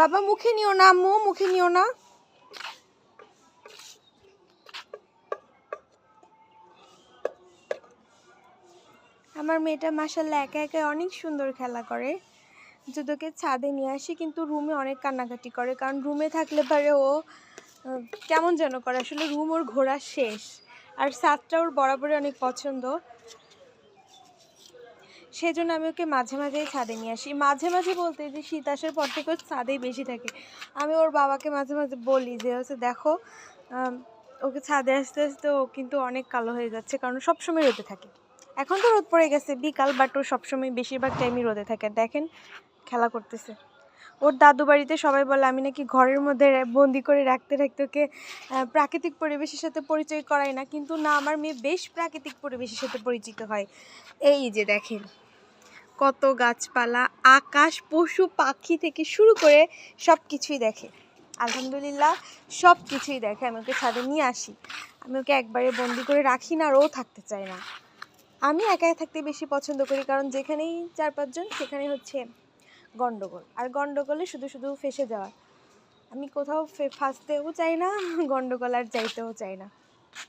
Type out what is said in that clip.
বাবা মুখে নিও না আম্মু, মুখে নিও না। আমার মেয়েটা মাশাআল্লাহ একা একা অনেক সুন্দর খেলা করে। যদি ওকে ছাদে নিয়ে আসি কিন্তু রুমে অনেক কান্নাকাটি করে, কারণ রুমে থাকলে পারে ও কেমন যেন করে। আসলে রুম ওর ঘোরা শেষ, আর ছাদটা ওর বরাবরই অনেক পছন্দ। সেই জন্য আমি ওকে মাঝে মাঝেই ছাদে নিয়ে আসি। মাঝে মাঝে বলতে যে শীত আসার পর থেকে ওর ছাদেই বেশি থাকে। আমি ওর বাবাকে মাঝে মাঝে বলি যে হচ্ছে দেখো ওকে ছাদে আসতে আসতে ও কিন্তু অনেক কালো হয়ে যাচ্ছে, কারণ সবসময় রোদে থাকে। এখন তো রোদ পড়ে গেছে বিকাল, বাট ও সবসময় বেশিরভাগ টাইমই রোদে থাকে। দেখেন খেলা করতেছে। ওর দাদু বাড়িতে সবাই বলে আমি নাকি ঘরের মধ্যে বন্দি করে রাখতে রাখতে ওকে প্রাকৃতিক পরিবেশের সাথে পরিচয় করাই না, কিন্তু না, আমার মেয়ে বেশ প্রাকৃতিক পরিবেশের সাথে পরিচিত হয়। এই যে দেখেন কত গাছপালা, আকাশ, পশু পাখি থেকে শুরু করে সব কিছুই দেখে। আলহামদুলিল্লাহ সব কিছুই দেখে। আমি ওকে ছাদে নিয়ে আসি, আমি ওকে একবারে বন্দি করে রাখি না, আর ও থাকতে চায় না। আমি একাই থাকতে বেশি পছন্দ করি, কারণ যেখানেই 4-5 জন সেখানেই হচ্ছে গন্ডগোল, আর গন্ডগোলে শুধু শুধু ফেসে যাওয়া। আমি কোথাও ফাঁসতেও চাই না, গন্ডগোল আর যাইতেও চাই না।